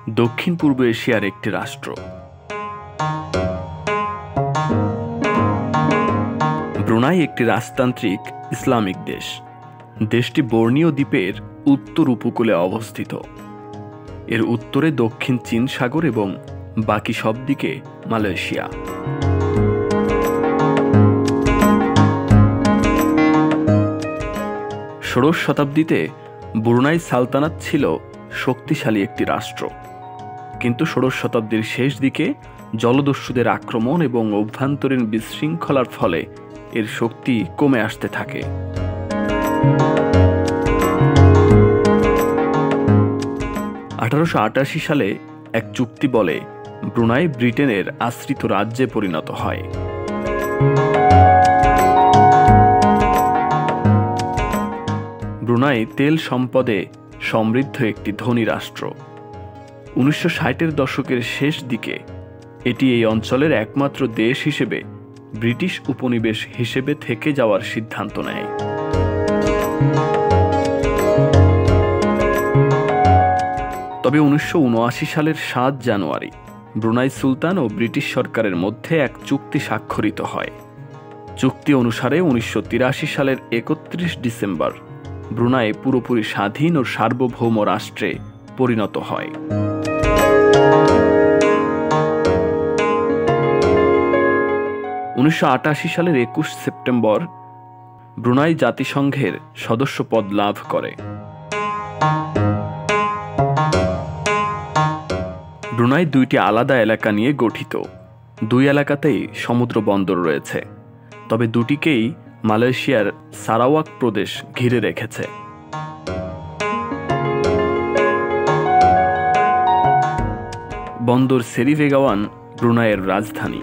দক্ষিণ পূর্ব এশিয়ার একটি রাষ্ট্র। ব্রুনাই একটি রাজতান্ত্রিক ইসলামিক দেশ। দেশটি বর্নিও দ্বীপের উত্তর উপকূলে অবস্থিত। এর উত্তরে দক্ষিণ চীন সাগর এবং বাকি সব দিকে মালয়েশিয়া। ষোড়শ শতাব্দীতে ব্রুনাই সালতানাত ছিল শক্তিশালী একটি রাষ্ট্র, কিন্তু ষোড়শ শতাব্দীর শেষ দিকে জলদস্যুদের আক্রমণ এবং অভ্যন্তরীণ বিশৃঙ্খলার ফলে এর শক্তি কমে আসতে থাকে। 1888 সালে এক চুক্তি বলে ব্রুনাই ব্রিটেনের আশ্রিত রাজ্যে পরিণত হয়। ব্রুনাই তেল সম্পদে সমৃদ্ধ একটি ধনী রাষ্ট্র। 1960-এর দশকের শেষ দিকে এটি এই অঞ্চলের একমাত্র দেশ হিসেবে ব্রিটিশ উপনিবেশ হিসেবে থেকে যাওয়ার সিদ্ধান্ত নেয়। তবে 1979 সালের 7 জানুয়ারি ব্রুনাই সুলতান ও ব্রিটিশ সরকারের মধ্যে এক চুক্তি স্বাক্ষরিত হয়। চুক্তি অনুসারে 1983 সালের 31 ডিসেম্বর ব্রুনাই পুরোপুরি স্বাধীন ও সার্বভৌম রাষ্ট্রে পরিণত হয়। 1988 সালের 21 সেপ্টেম্বর ব্রুনাই জাতিসংঘের সদস্যপদ লাভ করে। ব্রুনাই দুইটি আলাদা এলাকা নিয়ে গঠিত। দুই এলাকাতেই সমুদ্র বন্দর রয়েছে, তবে দুটিকেই মালয়েশিয়ার সারাওয়াক প্রদেশ ঘিরে রেখেছে। বন্দর সেরি বেগাওয়ান ব্রুনাইয়ের রাজধানী।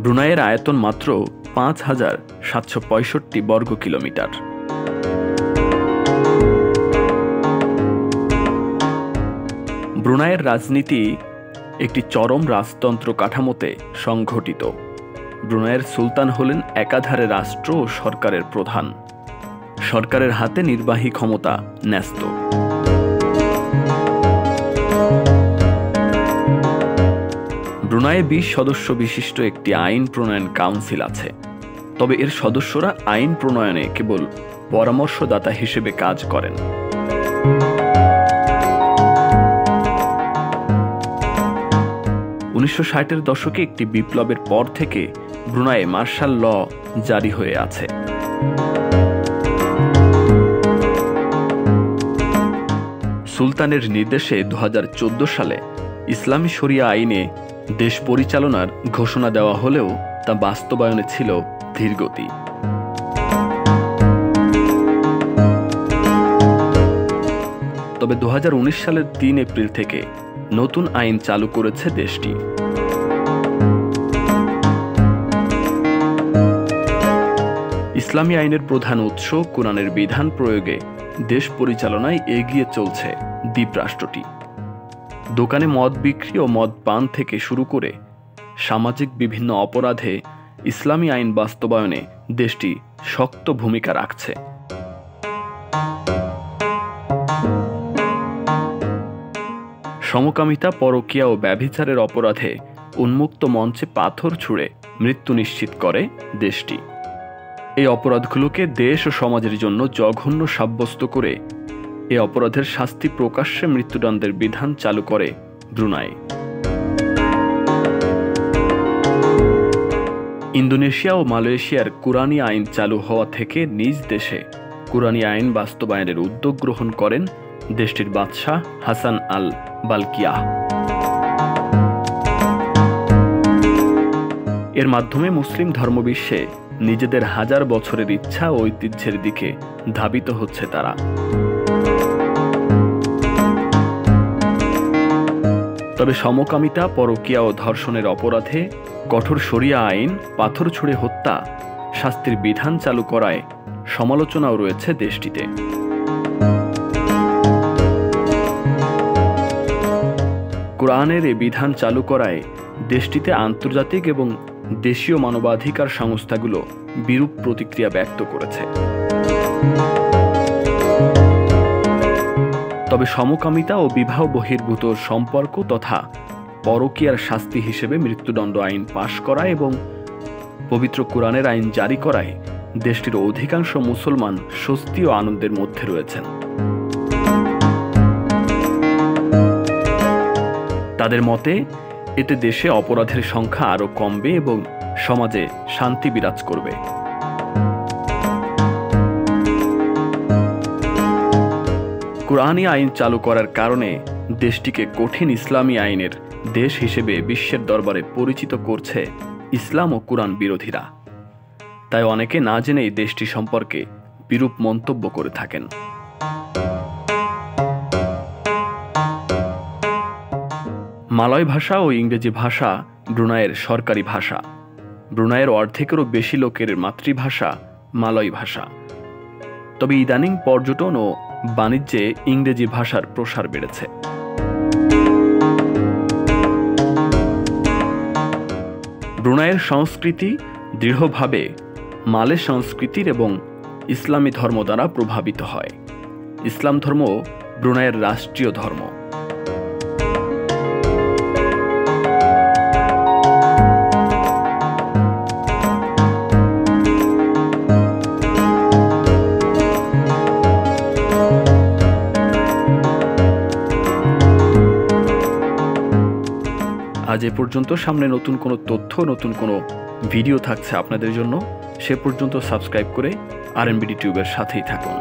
ব্রুনাইয়ের আয়তন মাত্র 5,765 বর্গ কিলোমিটার। ব্রুনাইয়ের রাজনীতি একটি চরম রাজতন্ত্র কাঠামোতে সংঘটিত। ব্রুনাইয়ের সুলতান হলেন একাধারে রাষ্ট্র ও সরকারের প্রধান। সরকারের হাতে নির্বাহী ক্ষমতা ন্যস্ত। ব্রুনাইয়ে 20 সদস্য বিশিষ্ট একটি আইন প্রণয়ন কাউন্সিল আছে, তবে এর সদস্যরা আইন প্রণয়নে কেবল পরামর্শদাতা হিসেবে কাজ করেন। 1960-এর দশকে একটি বিপ্লবের পর থেকে ব্রুনাইয়ে মার্শাল ল জারি হয়ে আছে। সুলতানের নির্দেশে 2014 সালে ইসলামী শরিয়া আইনে দেশ পরিচালনার ঘোষণা দেওয়া হলেও তা বাস্তবায়নে ছিল ধীরগতি। তবে 2019 সালের 3 এপ্রিল থেকে নতুন আইন চালু করেছে দেশটি। ইসলামী আইনের প্রধান উৎস কুরআনের বিধান প্রয়োগে দেশ পরিচালনায় এগিয়ে চলছে দ্বীপরাষ্ট্রটি। দোকানে মদ বিক্রি ও মদ পান থেকে শুরু করে সামাজিক বিভিন্ন অপরাধে ইসলামী আইন বাস্তবায়নে দেশটি শক্ত ভূমিকা রাখছে। সমকামিতা, পরকীয়া ও ব্যভিচারের অপরাধে উন্মুক্ত মঞ্চে পাথর ছুঁড়ে মৃত্যু নিশ্চিত করে দেশটি। এই অপরাধগুলোকে দেশ ও সমাজের জন্য জঘন্য সাব্যস্ত করে এই অপরাধের শাস্তি প্রকাশ্যে মৃত্যুদণ্ডের বিধান চালু করে ব্রুনাই। ইন্দোনেশিয়া ও মালয়েশিয়ার কুরআনী আইন চালু হওয়া থেকে নিজ দেশে কুরআনী আইন বাস্তবায়নের উদ্যোগ গ্রহণ করেন দেশটির বাদশাহ হাসান আল বালকিয়াহ। এর মাধ্যমে মুসলিম ধর্মবিশ্বে নিজেদের হাজার বছরের ইচ্ছা ও ঐতিহ্যের দিকে ধাবিত হচ্ছে তারা। তবে সমকামিতা, পরকীয়া ও ধর্ষণের অপরাধে কঠোর শরিয়া আইন, পাথর ছুঁড়ে হত্যা শাস্তির বিধান চালু করায় সমালোচনাও রয়েছে দেশটিতে। কুরআনের এই বিধান চালু করায় দেশটিতে আন্তর্জাতিক এবং দেশীয় মানবাধিকার সংস্থাগুলো বিরূপ প্রতিক্রিয়া ব্যক্ত করেছে। তবে সমকামিতা ও বিবাহ বহির্ভূত সম্পর্ক তথা পরকীয়ার শাস্তি হিসেবে মৃত্যুদণ্ড আইন পাশ করা এবং পবিত্র কোরআনের আইন জারি করায় দেশটির অধিকাংশ মুসলমান স্বস্তি ও আনন্দের মধ্যে রয়েছেন। তাদের মতে এতে দেশে অপরাধের সংখ্যা আরও কমবে এবং সমাজে শান্তি বিরাজ করবে। কোরআনী আইন চালু করার কারণে দেশটিকে কঠিন ইসলামী আইনের দেশ হিসেবে বিশ্বের দরবারে পরিচিত করছে ইসলাম ও কোরআন বিরোধীরা। তাই অনেকে না জেনেই দেশটি সম্পর্কে বিরূপ মন্তব্য করে থাকেন। মালয় ভাষা ও ইংরেজি ভাষা ব্রুনাইয়ের সরকারি ভাষা। ব্রুনাইয়ের অর্ধেকেরও বেশি লোকের মাতৃভাষা মালয় ভাষা। তবে ইদানিং পর্যটন ও বাণিজ্যে ইংরেজি ভাষার প্রসার বেড়েছে। ব্রুনাইয়ের সংস্কৃতি দৃঢ়ভাবে মালে সংস্কৃতির এবং ইসলামী ধর্ম দ্বারা প্রভাবিত হয়। ইসলাম ধর্ম ব্রুনাইয়ের রাষ্ট্রীয় ধর্ম। আজ এ পর্যন্ত। সামনে নতুন কোনো তথ্য, নতুন কোনো ভিডিও থাকছে আপনাদের জন্য। সে পর্যন্ত সাবস্ক্রাইব করে RNBD টিউবের সাথেই থাকুন।